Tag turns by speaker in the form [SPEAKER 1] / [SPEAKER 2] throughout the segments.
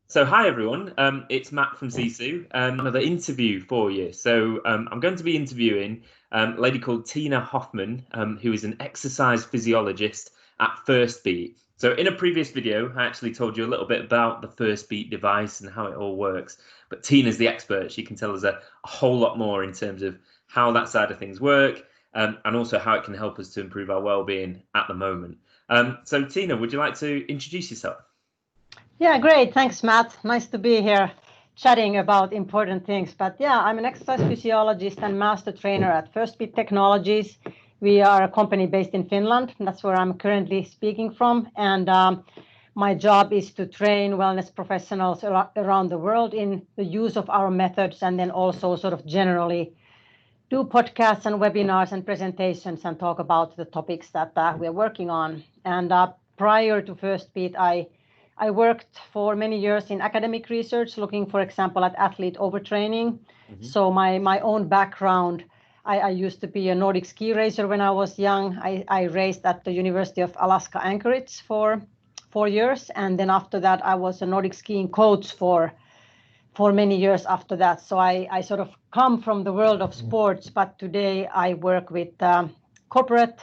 [SPEAKER 1] So hi everyone, it's Matt from Sisu. Another interview for you. So I'm going to be interviewing a lady called Tiina Hofman, who is an exercise physiologist at Firstbeat. So in a previous video, I actually told you a little bit about the Firstbeat device and how it all works. But Tina's the expert. She can tell us a whole lot more in terms of how that side of things work, and also how it can help us to improve our well-being at the moment. So Tiina, would you like to introduce yourself?
[SPEAKER 2] Yeah, great. Thanks, Matt. Nice to be here chatting about important things. But yeah, I'm an exercise physiologist and master trainer at Firstbeat Technologies. We are a company based in Finland. That's where I'm currently speaking from. And my job is to train wellness professionals around the world in the use of our methods, and then also sort of generally do podcasts and webinars and presentations and talk about the topics that we're working on. And prior to Firstbeat, I worked for many years in academic research, looking, for example, at athlete overtraining. So my own background, I used to be a Nordic ski racer when I was young. I raced at the University of Alaska Anchorage for 4 years. And then after that, I was a Nordic skiing coach for many years after that. So I sort of come from the world of sports, but today I work with corporate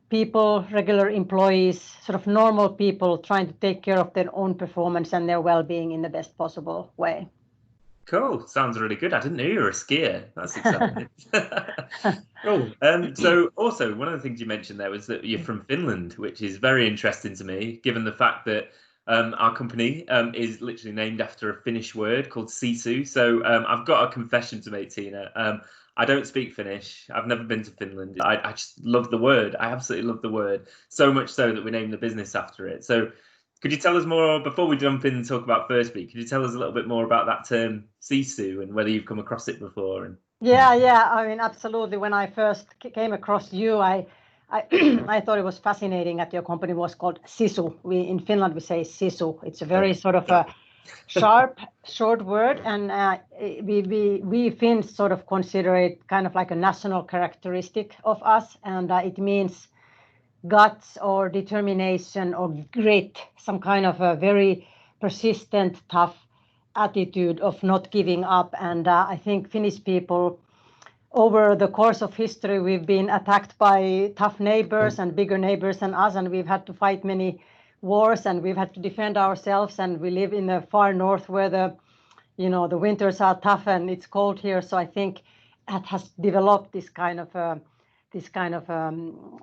[SPEAKER 2] people, regular employees, sort of normal people trying to take care of their own performance and their well-being in the best possible way.
[SPEAKER 1] Cool. Sounds really good. I didn't know you were a skier. That's exciting. Cool. So also one of the things you mentioned there was that you're from Finland, which is very interesting to me, given the fact that our company is literally named after a Finnish word called Sisu. So I've got a confession to make, Tiina. I don't speak Finnish. I've never been to Finland. I just love the word. I absolutely love the word. So much so that we named the business after it. So could you tell us more, before we jump in and talk about Firstbeat, could you tell us a little bit more about that term Sisu and whether you've come across it before?
[SPEAKER 2] Yeah. I mean, absolutely. When I first came across you, I I thought it was fascinating that your company was called Sisu. In Finland we say Sisu. It's a very sort of a sharp, short word, and we Finns sort of consider it kind of like a national characteristic of us, and it means guts or determination or grit, some kind of a very persistent, tough attitude of not giving up. And I think Finnish people, over the course of history, we've been attacked by tough neighbors and bigger neighbors than us, and we've had to fight many wars, and we've had to defend ourselves. And we live in the far north where the winters are tough and it's cold here. So I think that has developed this kind of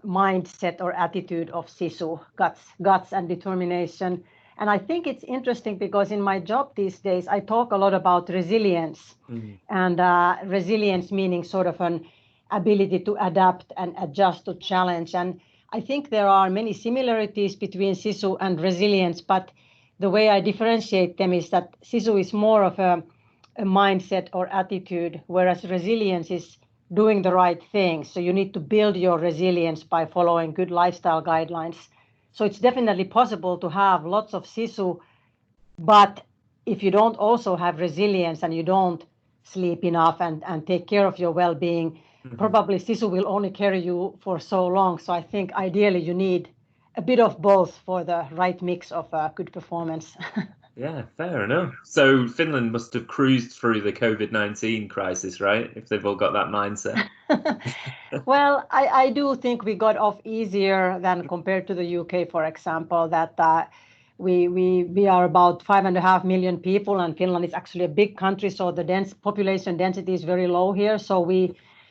[SPEAKER 2] mindset or attitude of Sisu, guts and determination. And I think it's interesting because in my job these days, I talk a lot about resilience, and resilience meaning sort of an ability to adapt and adjust to challenge. And I think there are many similarities between Sisu and resilience, but the way I differentiate them is that Sisu is more of a mindset or attitude, whereas resilience is doing the right thing. So you need to build your resilience by following good lifestyle guidelines. So it's definitely possible to have lots of Sisu, but if you don't also have resilience and you don't sleep enough and take care of your well-being, probably Sisu will only carry you for so long. So I think ideally you need a bit of both for the right mix of good performance.
[SPEAKER 1] Yeah, fair enough. So Finland must have cruised through the COVID-19 crisis, right? If they've all got that mindset.
[SPEAKER 2] Well, I do think we got off easier than compared to the UK, for example, that we are about 5.5 million people, and Finland is actually a big country, so the population density is very low here. So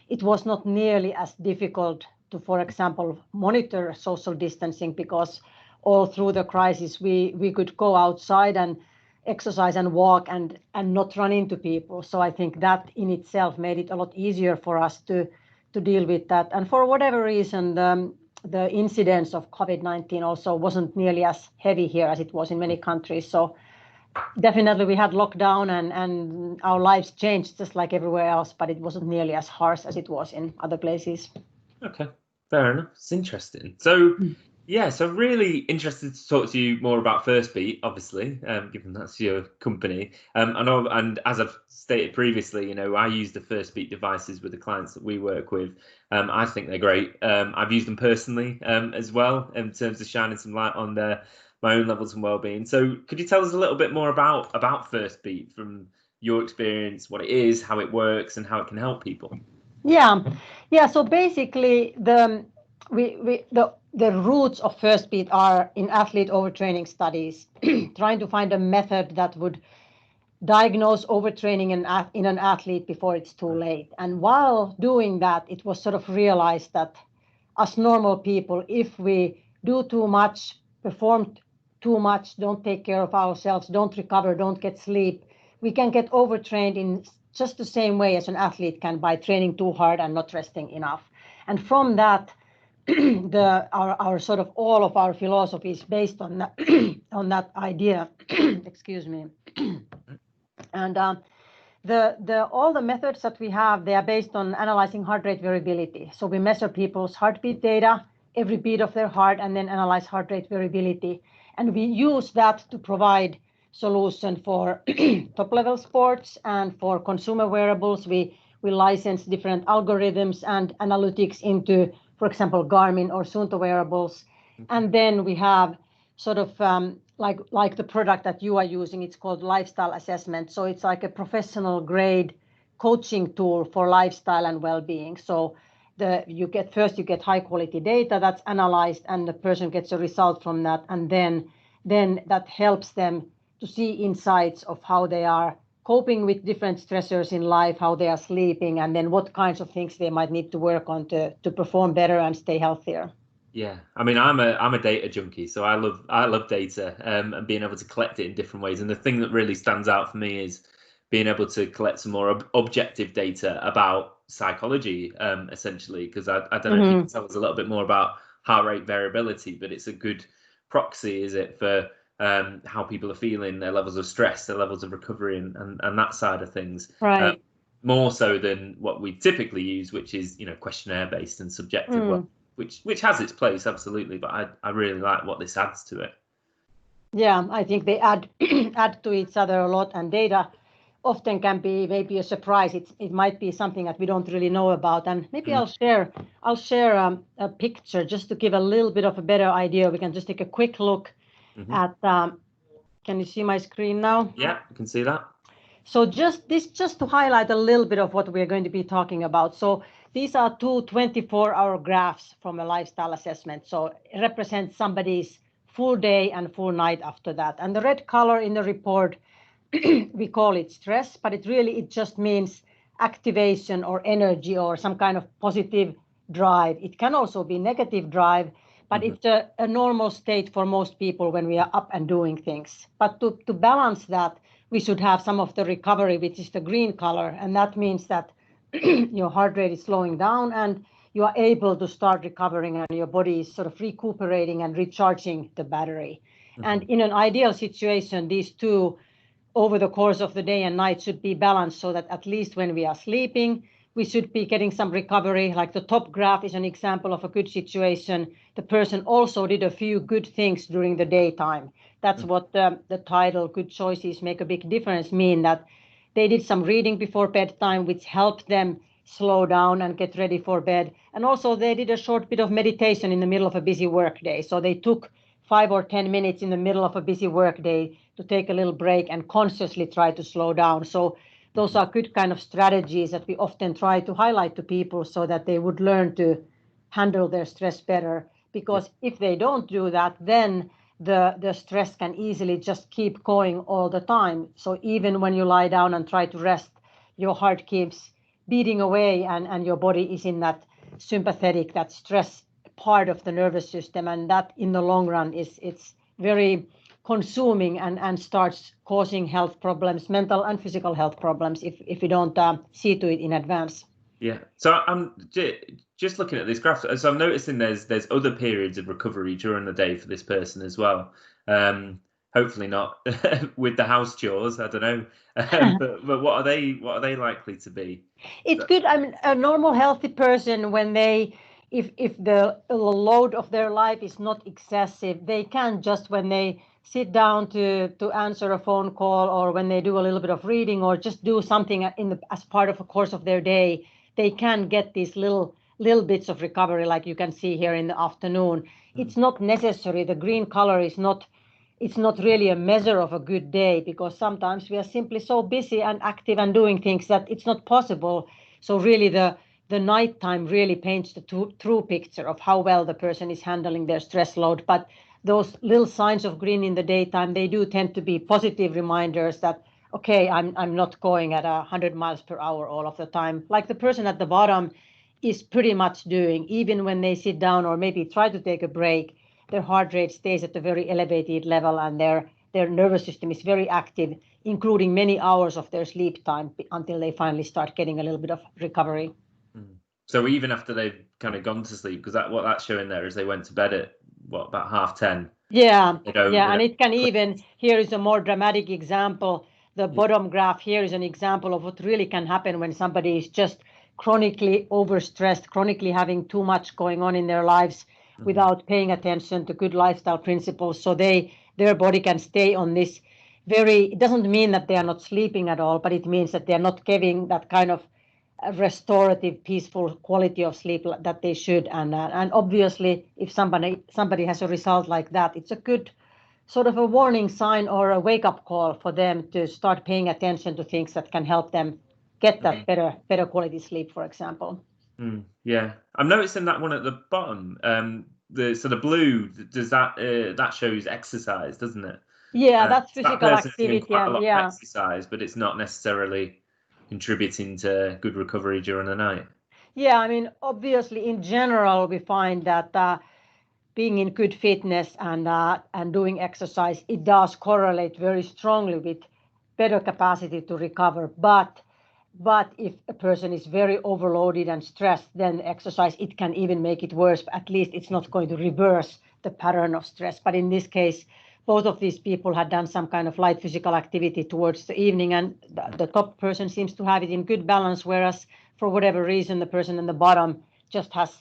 [SPEAKER 2] it was not nearly as difficult to, for example, monitor social distancing, because all through the crisis we could go outside and exercise and walk and not run into people. So I think that in itself made it a lot easier for us to deal with that. And for whatever reason, the incidence of COVID-19 also wasn't nearly as heavy here as it was in many countries. So definitely we had lockdown and our lives changed just like everywhere else, but it wasn't nearly as harsh as it was in other places.
[SPEAKER 1] Okay, fair enough. It's interesting. So yeah, so really interested to talk to you more about Firstbeat, obviously, given that's your company. And as I've stated previously, I use the Firstbeat devices with the clients that we work with. I think they're great. I've used them personally as well, in terms of shining some light on their my own levels of well-being. So could you tell us a little bit more about Firstbeat from your experience, what it is, how it works, and how it can help people?
[SPEAKER 2] Yeah. So basically, the roots of Firstbeat are in athlete overtraining studies, trying to find a method that would diagnose overtraining in an athlete before it's too late. And while doing that, it was sort of realized that as normal people, if we do too much, perform too much, don't take care of ourselves, don't recover, don't get sleep, we can get overtrained in just the same way as an athlete can by training too hard and not resting enough. And from that, our sort of all of our philosophy is based on that, on that idea. Excuse me. And all the methods that we have, they are based on analyzing heart rate variability. So we measure people's heartbeat data, every beat of their heart, and then analyze heart rate variability. And we use that to provide solution for top level sports and for consumer wearables. We license different algorithms and analytics into, for example, Garmin or Suunto wearables. And then we have sort of like the product that you are using, it's called lifestyle assessment. So it's like a professional grade coaching tool for lifestyle and well-being. So you get high quality data that's analyzed, and the person gets a result from that, and then that helps them to see insights of how they are coping with different stressors in life, how they are sleeping, and then what kinds of things they might need to work on to perform better and stay healthier.
[SPEAKER 1] Yeah, I mean, I'm a data junkie, so I love data and being able to collect it in different ways. And the thing that really stands out for me is being able to collect some more objective data about psychology, essentially, because I don't know if you can tell us a little bit more about heart rate variability, but it's a good proxy, is it, for how people are feeling, their levels of stress, their levels of recovery, and that side of things.
[SPEAKER 2] Right.
[SPEAKER 1] More so than what we typically use, which is questionnaire based and subjective. Which has its place, absolutely, but I really like what this adds to it.
[SPEAKER 2] Yeah, I think they add to each other a lot, and data often can be maybe a surprise. It might be something that we don't really know about, and maybe I'll share a picture just to give a little bit of a better idea. We can just take a quick look at. Can you see my screen now?
[SPEAKER 1] Yeah, I can see that.
[SPEAKER 2] So just to highlight a little bit of what we're going to be talking about. So these are two 24-hour graphs from a lifestyle assessment. So it represents somebody's full day and full night after that. And the red color in the report, we call it stress, but it just means activation or energy or some kind of positive drive. It can also be negative drive, but it's a normal state for most people when we are up and doing things. But to balance that, we should have some of the recovery, which is the green color. And that means that your heart rate is slowing down and you are able to start recovering and your body is sort of recuperating and recharging the battery. And in an ideal situation, these two over the course of the day and night should be balanced so that at least when we are sleeping, we should be getting some recovery. Like the top graph is an example of a good situation. The person also did a few good things during the daytime. That's what the title, Good Choices Make a Big Difference, mean, that they did some reading before bedtime, which helped them slow down and get ready for bed. And also they did a short bit of meditation in the middle of a busy work day. So they took 5 or 10 minutes in the middle of a busy work day to take a little break and consciously try to slow down. So those are good kind of strategies that we often try to highlight to people so that they would learn to handle their stress better. Because if they don't do that, then the stress can easily just keep going all the time. So even when you lie down and try to rest, your heart keeps beating away and your body is in that sympathetic, that stress part of the nervous system. And that in the long run it's very consuming and starts causing health problems, mental and physical health problems, if you don't see to it in advance.
[SPEAKER 1] Yeah. So I'm just looking at this graph. So I'm noticing there's other periods of recovery during the day for this person as well. Hopefully not with the house chores. I don't know. But what are they likely to be?
[SPEAKER 2] It's good. I mean, a normal healthy person, when if the load of their life is not excessive, they can just, when they sit down to answer a phone call, or when they do a little bit of reading, or just do something as part of a course of their day, they can get these little bits of recovery, like you can see here in the afternoon. It's not necessary. The green color is not it's not really a measure of a good day, because sometimes we are simply so busy and active and doing things that it's not possible. So really the nighttime really paints the true picture of how well the person is handling their stress load. But those little signs of green in the daytime, they do tend to be positive reminders that, okay, I'm not going at 100 miles per hour all of the time, like the person at the bottom is pretty much doing. Even when they sit down or maybe try to take a break, their heart rate stays at a very elevated level, and their nervous system is very active, including many hours of their sleep time until they finally start getting a little bit of recovery.
[SPEAKER 1] So even after they've kind of gone to sleep, because what that's showing there is they went to bed at about 10:30.
[SPEAKER 2] Yeah,
[SPEAKER 1] They
[SPEAKER 2] and it can even, here is a more dramatic example. The bottom graph here is an example of what really can happen when somebody is just chronically overstressed, chronically having too much going on in their lives without paying attention to good lifestyle principles. So their body can stay on this it doesn't mean that they are not sleeping at all, but it means that they are not giving that kind of restorative, peaceful quality of sleep that they should. And obviously, if somebody has a result like that, it's a good sort of a warning sign or a wake-up call for them to start paying attention to things that can help them get that better quality sleep, for example.
[SPEAKER 1] Yeah, I'm noticing that one at the bottom. The blue, does that shows exercise, doesn't it?
[SPEAKER 2] Yeah, that's
[SPEAKER 1] So that
[SPEAKER 2] physical
[SPEAKER 1] person's doing
[SPEAKER 2] activity,
[SPEAKER 1] quite a
[SPEAKER 2] and
[SPEAKER 1] lot of
[SPEAKER 2] yeah.
[SPEAKER 1] exercise, but it's not necessarily contributing to good recovery during the night.
[SPEAKER 2] Yeah, I mean, obviously, in general, we find that being in good fitness and doing exercise, it does correlate very strongly with better capacity to recover. But if a person is very overloaded and stressed, then exercise, it can even make it worse. At least it's not going to reverse the pattern of stress. But in this case, both of these people had done some kind of light physical activity towards the evening, and the top person seems to have it in good balance, whereas for whatever reason, the person in the bottom just has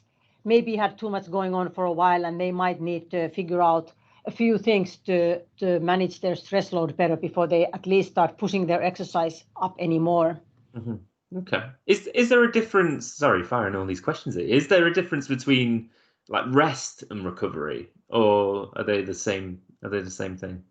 [SPEAKER 2] maybe had too much going on for a while, and they might need to figure out a few things to manage their stress load better before they at least start pushing their exercise up anymore.
[SPEAKER 1] Okay. Is there a difference? Sorry, firing all these questions here. Is there a difference between like rest and recovery, or are they the same? Are they the same thing?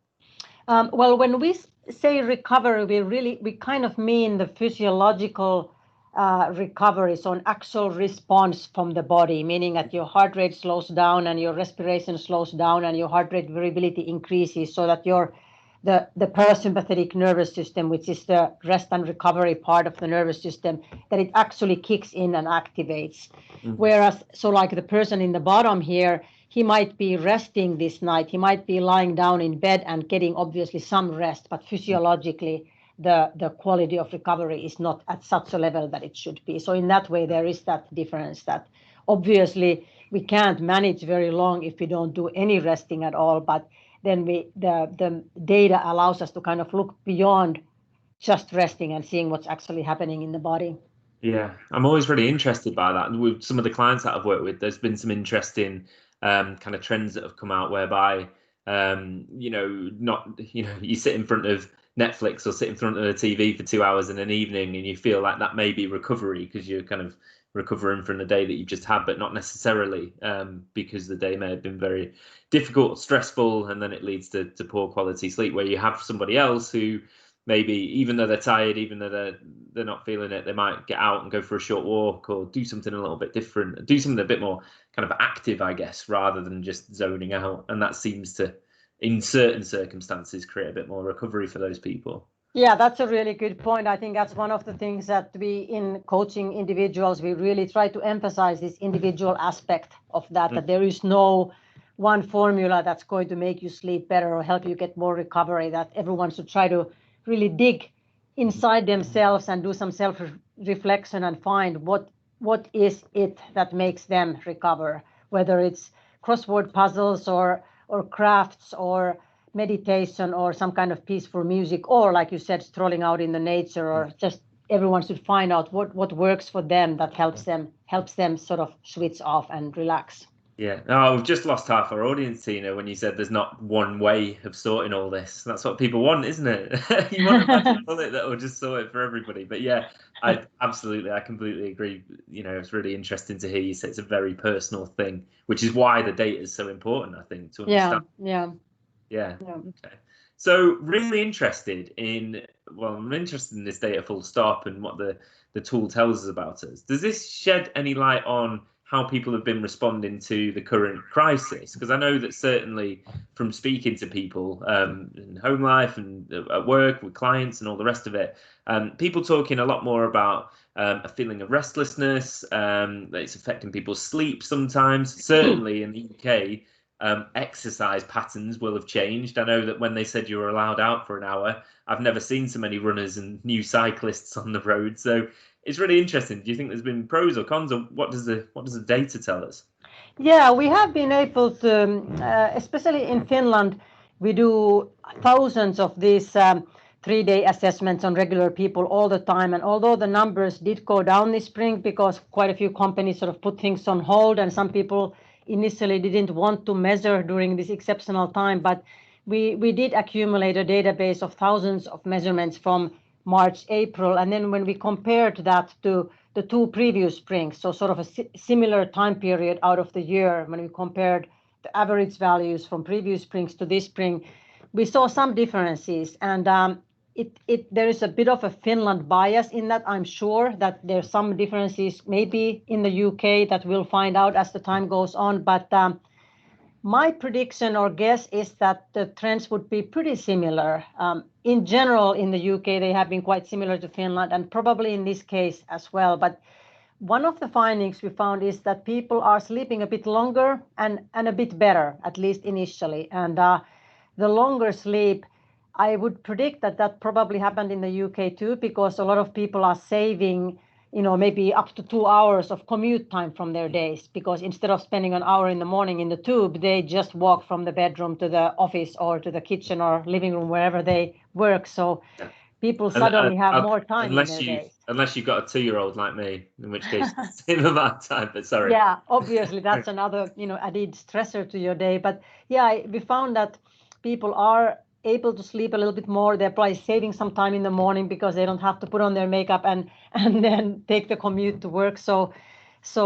[SPEAKER 2] Well, when we say recovery, we kind of mean the physiological recovery, so an actual response from the body, meaning that your heart rate slows down and your respiration slows down and your heart rate variability increases, so that the parasympathetic nervous system, which is the rest and recovery part of the nervous system, that it actually kicks in and activates. Whereas, so like the person in the bottom here, he might be resting this night, he might be lying down in bed and getting obviously some rest, but physiologically the quality of recovery is not at such a level that it should be. So in that way, there is that difference, that obviously we can't manage very long if we don't do any resting at all, but then the data allows us to kind of look beyond just resting and seeing what's actually happening in the body.
[SPEAKER 1] Yeah, I'm always really interested by that. And with some of the clients that I've worked with, there's been some interesting kind of trends that have come out whereby, you sit in front of Netflix or sit in front of the TV for 2 hours in an evening and you feel like that may be recovery because you're kind of recovering from the day that you've just had, but not necessarily because the day may have been very difficult, stressful, and then it leads to poor quality sleep, where you have somebody else who maybe even though they're tired, even though they're not feeling it, they might get out and go for a short walk or do something a little bit different, do something a bit more kind of active, I guess, rather than just zoning out. And that seems to, in certain circumstances, create a bit more recovery for those people.
[SPEAKER 2] Yeah, that's a really good point. I think that's one of the things that we, in coaching individuals, we really try to emphasize this individual aspect of that there is no one formula that's going to make you sleep better or help you get more recovery, that everyone should try to really dig inside themselves and do some self-reflection and find what is it that makes them recover, whether it's crossword puzzles or crafts or meditation or some kind of peaceful music, or like you said, strolling out in the nature, or just everyone should find out what works for them, that helps them sort of switch off and relax.
[SPEAKER 1] Yeah. Oh, we've just lost half our audience, Tiina, when you said there's not one way of sorting all this. That's what people want, isn't it? You want a magic bullet that will just sort it for everybody. But yeah, I completely agree. It's really interesting to hear you say it's a very personal thing, which is why the data is so important, I think, to understand.
[SPEAKER 2] Yeah.
[SPEAKER 1] Yeah. Okay. So really interested in, well, I'm interested in this data full stop and what the tool tells us about us. Does this shed any light on how people have been responding to the current crisis? Because I know that certainly from speaking to people in home life and at work with clients and all the rest of it, people talking a lot more about a feeling of restlessness, that it's affecting people's sleep sometimes. Certainly in the UK, exercise patterns will have changed. I know that when they said you were allowed out for an hour, I've never seen so many runners and new cyclists on the road. So it's really interesting. Do you think there's been pros or cons, or what does the data tell us?
[SPEAKER 2] Yeah, we have been able to, especially in Finland, we do thousands of these 3-day assessments on regular people all the time. And although the numbers did go down this spring because quite a few companies sort of put things on hold and some people initially didn't want to measure during this exceptional time, but we did accumulate a database of thousands of measurements from March, April. And then when we compared that to the 2 previous springs, so sort of a similar time period out of the year, when we compared the average values from previous springs to this spring, we saw some differences. And there is a bit of a Finland bias in that. I'm sure that there's some differences maybe in the UK that we'll find out as the time goes on. But my prediction or guess is that the trends would be pretty similar. In general, in the UK, they have been quite similar to Finland, and probably in this case as well. But one of the findings we found is that people are sleeping a bit longer and a bit better, at least initially. And the longer sleep, I would predict that probably happened in the UK too, because a lot of people are saving maybe up to 2 hours of commute time from their days, because instead of spending an hour in the morning in the tube, they just walk from the bedroom to the office or to the kitchen or living room, wherever they work. So people suddenly have more time in their days.
[SPEAKER 1] Unless you've got a 2-year-old like me, in which case same amount of time, but sorry.
[SPEAKER 2] Yeah, obviously that's another, added stressor to your day. But yeah, we found that people are able to sleep a little bit more. They're probably saving some time in the morning because they don't have to put on their makeup and then take the commute to work. So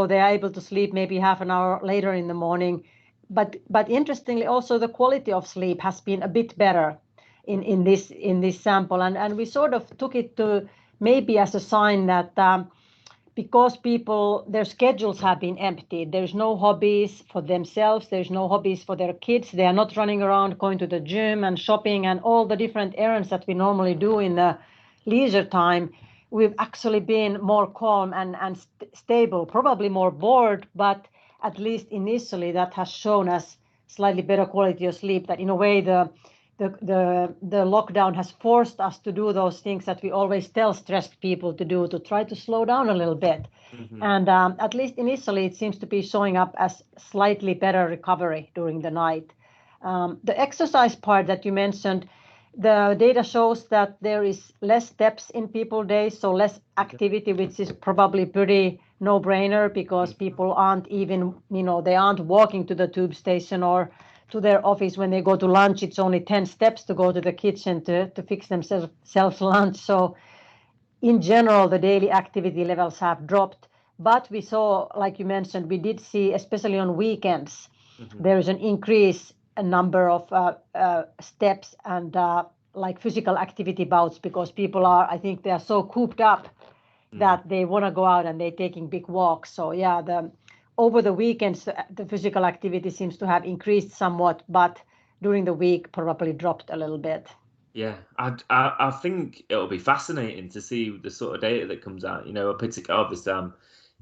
[SPEAKER 2] they're able to sleep maybe half an hour later in the morning. But interestingly, also the quality of sleep has been a bit better in this sample, and we sort of took it to maybe as a sign that because people, their schedules have been emptied. There's no hobbies for themselves. There's no hobbies for their kids. They are not running around going to the gym and shopping and all the different errands that we normally do in the leisure time. We've actually been more calm and stable, probably more bored, but at least initially that has shown us slightly better quality of sleep, that in a way the lockdown has forced us to do those things that we always tell stressed people to do, to try to slow down a little bit. Mm-hmm. And at least initially, it seems to be showing up as slightly better recovery during the night. The exercise part that you mentioned, the data shows that there is less steps in people's days, so less activity, which is probably pretty no-brainer because people aren't even, they aren't walking to the tube station or to their office. When they go to lunch, it's only 10 steps to go to the kitchen to fix themselves lunch. So in general, the daily activity levels have dropped. But we saw, like you mentioned, we did see, especially on weekends, there is an increase a number of steps and like physical activity bouts, because people I think they are so cooped up that they want to go out and they're taking big walks. So yeah, over the weekends, the physical activity seems to have increased somewhat, but during the week probably dropped a little bit.
[SPEAKER 1] Yeah, I think it'll be fascinating to see the sort of data that comes out. Obviously I'm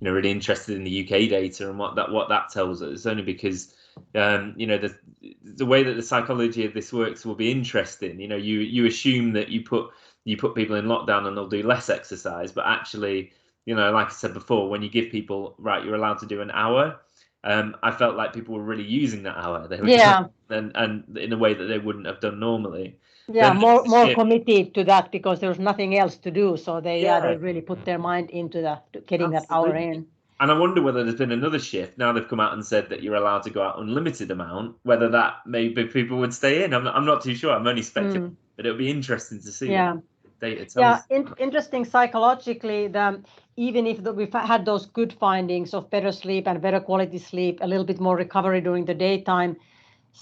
[SPEAKER 1] really interested in the UK data and what that tells us. Only because the way that the psychology of this works will be interesting. You assume that you put people in lockdown and they'll do less exercise, but actually, like I said before, when you give people, right, you're allowed to do an hour, I felt like people were really using that hour. They were and in a way that they wouldn't have done normally.
[SPEAKER 2] Yeah, more committed to that because there's nothing else to do. So they really put their mind into getting that hour in.
[SPEAKER 1] And I wonder whether there's been another shift. Now they've come out and said that you're allowed to go out unlimited amount, whether that maybe people would stay in. I'm not too sure. I'm only speculating, but it'll be interesting to see what data tells.
[SPEAKER 2] Interesting psychologically, even if we've had those good findings of better sleep and better quality sleep, a little bit more recovery during the daytime,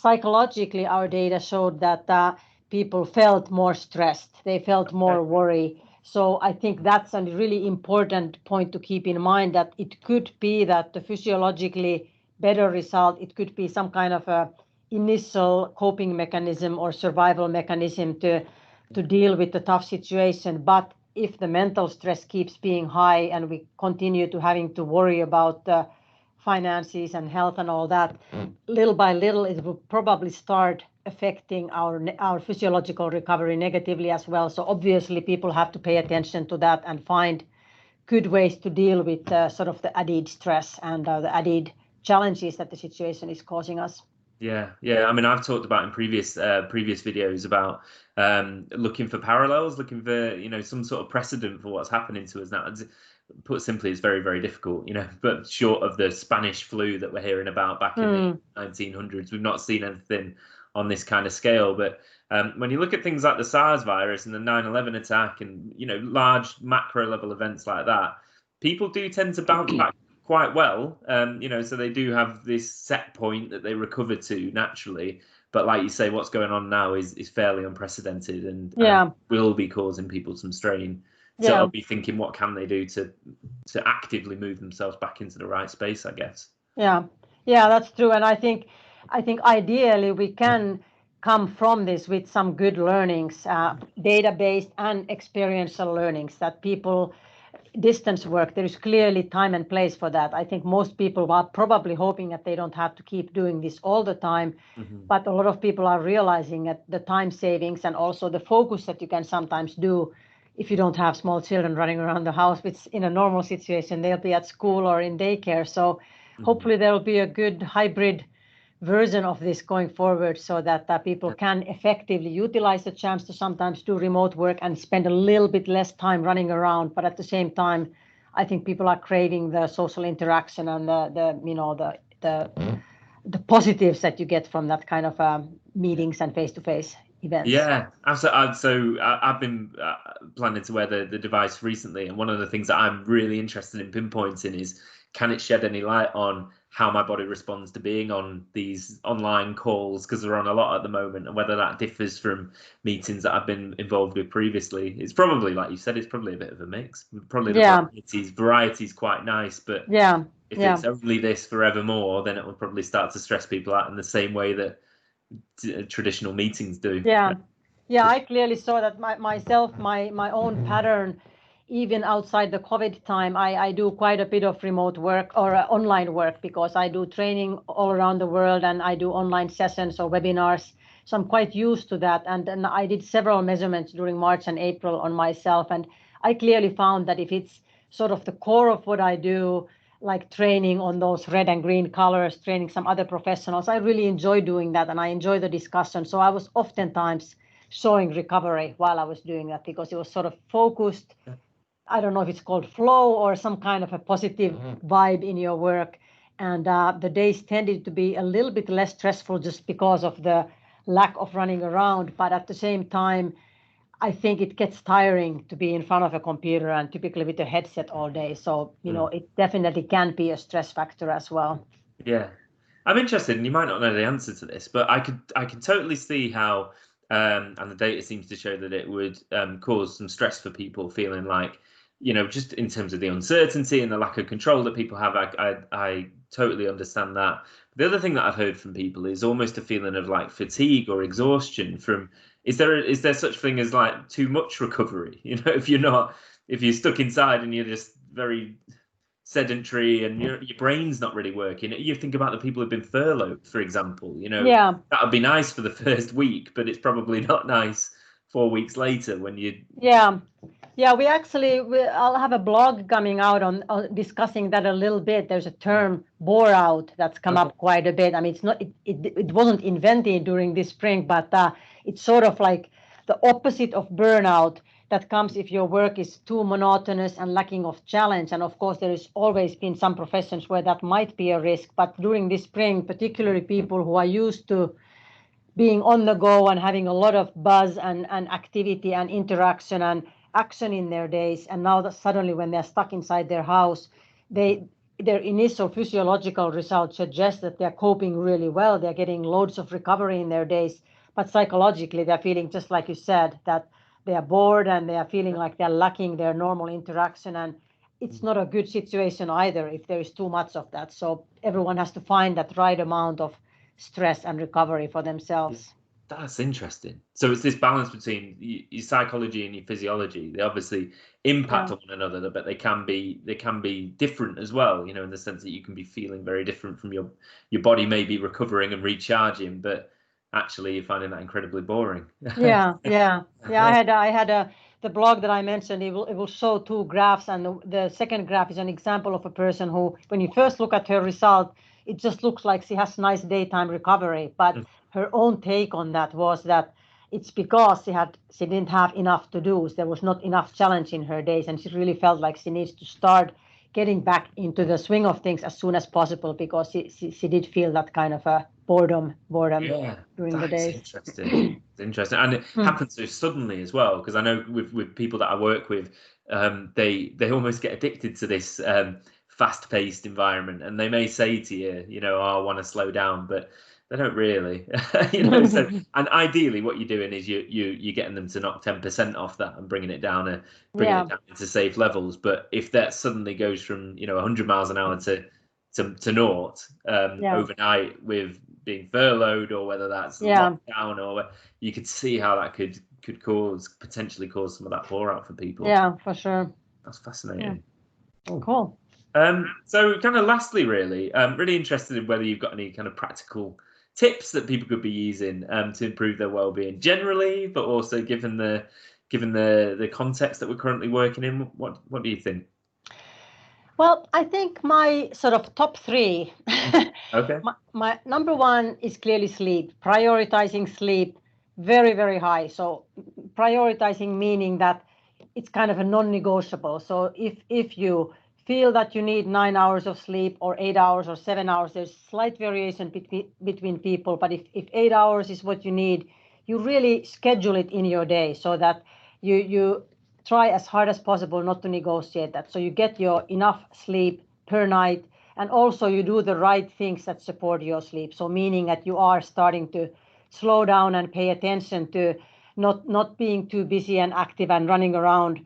[SPEAKER 2] psychologically, our data showed that people felt more stressed. They felt more worry. So I think that's a really important point to keep in mind, that it could be that the physiologically better result, it could be some kind of a initial coping mechanism or survival mechanism to deal with the tough situation. But if the mental stress keeps being high and we continue to having to worry about the finances and health and all that, little by little, it will probably start affecting our physiological recovery negatively as well. So obviously, people have to pay attention to that and find good ways to deal with sort of the added stress and the added challenges that the situation is causing us.
[SPEAKER 1] Yeah. I mean, I've talked about in previous videos about looking for parallels, looking for some sort of precedent for what's happening to us now. Put simply, it's very, very difficult, but short of the Spanish flu that we're hearing about back in the 1900s, we've not seen anything on this kind of scale. But when you look at things like the SARS virus and the 9/11 attack and, large macro level events like that, people do tend to bounce back quite well. So they do have this set point that they recover to naturally. But like you say, what's going on now is fairly unprecedented and will be causing people some strain. So I'll be thinking, what can they do to actively move themselves back into the right space, I guess.
[SPEAKER 2] Yeah, that's true. And I think ideally we can come from this with some good learnings, data-based and experiential learnings, that people distance work, there is clearly time and place for that. I think most people are probably hoping that they don't have to keep doing this all the time, but a lot of people are realizing that the time savings and also the focus that you can sometimes do if you don't have small children running around the house, which in a normal situation they'll be at school or in daycare. So hopefully there will be a good hybrid version of this going forward, so that people can effectively utilize the chance to sometimes do remote work and spend a little bit less time running around. But at the same time, I think people are craving the social interaction and the positives that you get from that kind of meetings and face-to-face events.
[SPEAKER 1] Yeah, absolutely. So I've been planning to wear the device recently, and one of the things that I'm really interested in pinpointing is, can it shed any light on how my body responds to being on these online calls, because they're on a lot at the moment, and whether that differs from meetings that I've been involved with previously. It's probably, like you said, it's probably a bit of a mix. Probably the variety is quite nice, but if it's only this forevermore, then it will probably start to stress people out in the same way that traditional meetings do.
[SPEAKER 2] I clearly saw that my own pattern. Even outside the COVID time, I do quite a bit of remote work or online work, because I do training all around the world and I do online sessions or webinars. So I'm quite used to that. And I did several measurements during March and April on myself. And I clearly found that if it's sort of the core of what I do, like training on those red and green colors, training some other professionals, I really enjoy doing that and I enjoy the discussion. So I was oftentimes showing recovery while I was doing that, because it was sort of focused. I don't know if it's called flow or some kind of a positive vibe in your work. And the days tended to be a little bit less stressful just because of the lack of running around. But at the same time, I think it gets tiring to be in front of a computer and typically with a headset all day. So, it definitely can be a stress factor as well.
[SPEAKER 1] Yeah. I'm interested, and you might not know the answer to this, but I could totally see how, and the data seems to show that it would cause some stress for people, feeling like, just in terms of the uncertainty and the lack of control that people have. I totally understand that. The other thing that I've heard from people is almost a feeling of like fatigue or exhaustion from, is there such thing as like too much recovery? If you're stuck inside and you're just very sedentary and your brain's not really working. You think about the people who've been furloughed, for example, that would be nice for the first week, but it's probably not nice 4 weeks later when you...
[SPEAKER 2] I'll have a blog coming out on discussing that a little bit. There's a term, Boreout, that's come up quite a bit. I mean, it wasn't invented during this spring, but it's sort of like the opposite of burnout that comes if your work is too monotonous and lacking of challenge. And of course, there has always been some professions where that might be a risk. But during this spring, particularly people who are used to being on the go and having a lot of buzz and activity and interaction and action in their days, and now that suddenly when they're stuck inside their house, they their initial physiological results suggest that they're coping really well. They're getting loads of recovery in their days, but psychologically they're feeling just like you said, that they are bored and they are feeling like they're lacking their normal interaction. And it's not a good situation either if there is too much of that. So everyone has to find that right amount of stress and recovery for themselves.
[SPEAKER 1] That's interesting. So it's this balance between your psychology and your physiology. They obviously impact on one another, but they can be different as well. You know, in the sense that you can be feeling very different from your body, maybe recovering and recharging, but actually you're finding that incredibly boring.
[SPEAKER 2] Yeah. I had the blog that I mentioned. It will show two graphs, and the second graph is an example of a person who, when you first look at her result, it just looks like she has nice daytime recovery. But her own take on that was that it's because she didn't have enough to do. There was not enough challenge in her days, and she really felt like she needs to start getting back into the swing of things as soon as possible, because she did feel that kind of a boredom
[SPEAKER 1] Yeah,
[SPEAKER 2] during the
[SPEAKER 1] that's
[SPEAKER 2] days.
[SPEAKER 1] interesting. It's interesting, and it happens so suddenly as well. Because I know with people that I work with, they almost get addicted to this fast-paced environment, and they may say to you, you know, oh, I want to slow down, but they don't really, you know. So, and ideally, what you're doing is you're getting them to knock 10% off that and bringing it down into safe levels. But if that suddenly goes from 100 miles an hour to naught overnight with being furloughed, or whether that's lockdown, or you could see how that could potentially cause some of that Boreout for people.
[SPEAKER 2] Yeah, for sure.
[SPEAKER 1] That's fascinating.
[SPEAKER 2] Yeah. Cool.
[SPEAKER 1] So kind of lastly, really, really interested in whether you've got any kind of practical tips that people could be using to improve their well-being generally, but also given the context that we're currently working in. What do you think?
[SPEAKER 2] Well, I think my sort of top three.
[SPEAKER 1] Okay.
[SPEAKER 2] My number one is clearly sleep. Prioritizing sleep very, very high. So prioritizing meaning that it's kind of a non-negotiable. So if you feel that you need 9 hours of sleep, or 8 hours, or 7 hours, there's slight variation between people. But if 8 hours is what you need, you really schedule it in your day so that you try as hard as possible not to negotiate that. So you get your enough sleep per night, and also you do the right things that support your sleep. So meaning that you are starting to slow down and pay attention to not being too busy and active and running around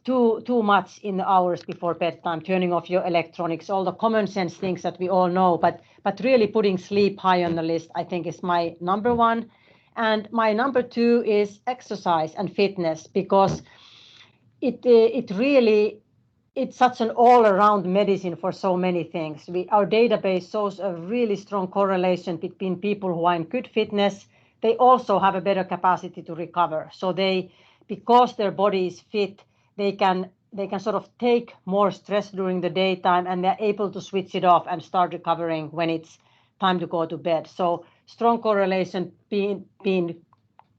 [SPEAKER 2] too much in the hours before bedtime, turning off your electronics, all the common sense things that we all know, but really putting sleep high on the list, I think, is my number one. And my number two is exercise and fitness, because it's such an all-around medicine for so many things. Our database shows a really strong correlation between people who are in good fitness. They also have a better capacity to recover. So because their body is fit, they can sort of take more stress during the daytime, and they're able to switch it off and start recovering when it's time to go to bed. So strong correlation being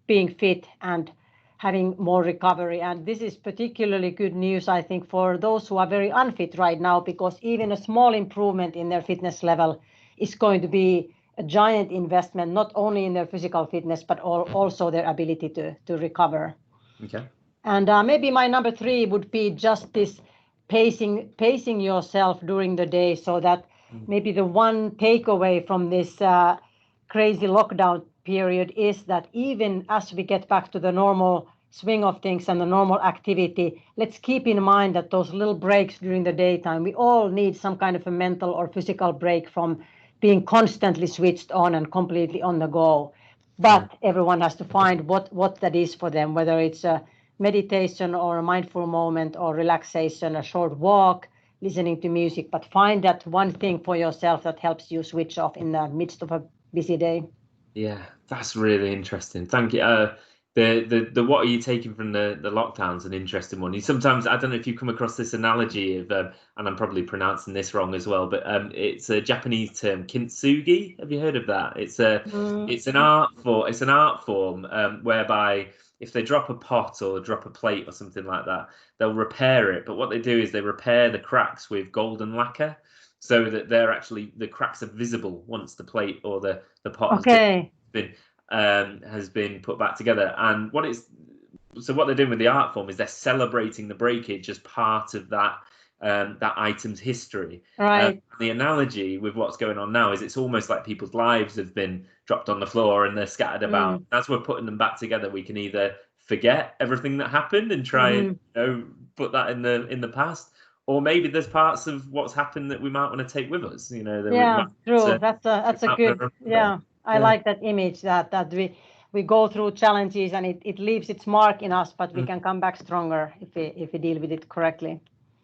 [SPEAKER 2] fit and having more recovery. And this is particularly good news, I think, for those who are very unfit right now, because even a small improvement in their fitness level is going to be a giant investment, not only in their physical fitness, but also their ability to recover.
[SPEAKER 1] Okay.
[SPEAKER 2] And maybe my number three would be just this pacing yourself during the day, so that maybe the one takeaway from this crazy lockdown period is that even as we get back to the normal swing of things and the normal activity, let's keep in mind that those little breaks during the daytime, we all need some kind of a mental or physical break from being constantly switched on and completely on the go. But everyone has to find what that is for them, whether it's a meditation or a mindful moment or relaxation, a short walk, listening to music, but find that one thing for yourself that helps you switch off in the midst of a busy day.
[SPEAKER 1] Yeah, that's really interesting. Thank you. The what are you taking from the lockdown's an interesting one. Sometimes, I don't know if you've come across this analogy of, and I'm probably pronouncing this wrong as well, but it's a Japanese term, kintsugi. Have you heard of that? It's an art form whereby if they drop a pot or drop a plate or something like that, they'll repair it. But what they do is they repair the cracks with golden lacquer, so that the cracks are visible once the plate or the pot has been put back together. And what they're doing with the art form is they're celebrating the breakage as part of that that item's history.
[SPEAKER 2] Right.
[SPEAKER 1] The analogy with what's going on now is it's almost like people's lives have been dropped on the floor and they're scattered about. As we're putting them back together, we can either forget everything that happened and try and put that in the past, or maybe there's parts of what's happened that we might want to take with us. You know, that
[SPEAKER 2] true. That's a good. I like that image that we go through challenges and it leaves its mark in us, but we can come back stronger if we deal with it correctly.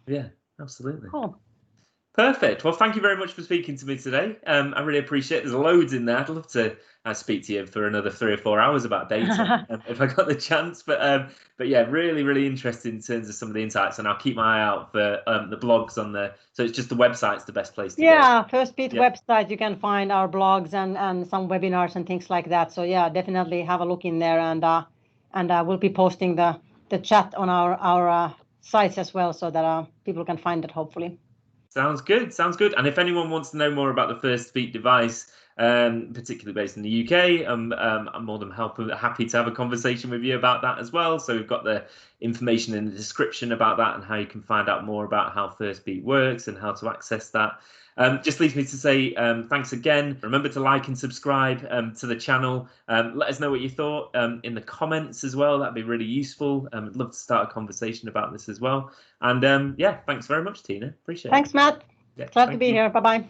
[SPEAKER 1] Yeah, absolutely.
[SPEAKER 2] Cool.
[SPEAKER 1] Perfect. Well, thank you very much for speaking to me today. I really appreciate it. There's loads in there. I'd love to speak to you for another 3 or 4 hours about data if I got the chance. But yeah, really, really interested in terms of some of the insights. And I'll keep my eye out for the blogs on there. So it's just the website's the best place to go.
[SPEAKER 2] Firstbeat website. You can find our blogs and some webinars and things like that. So yeah, definitely have a look in there, and we'll be posting the chat on our sites as well, so that people can find it hopefully.
[SPEAKER 1] Sounds good. Sounds good. And if anyone wants to know more about the Firstbeat device, particularly based in the UK, I'm more than happy to have a conversation with you about that as well. So we've got the information in the description about that and how you can find out more about how Firstbeat works and how to access that. Just leaves me to say thanks again. Remember to like and subscribe to the channel. Let us know what you thought in the comments as well. That'd be really useful. I'd love to start a conversation about this as well. And yeah, thanks very much, Tiina. Appreciate it.
[SPEAKER 2] Thanks, Matt. Glad to be here. Bye-bye.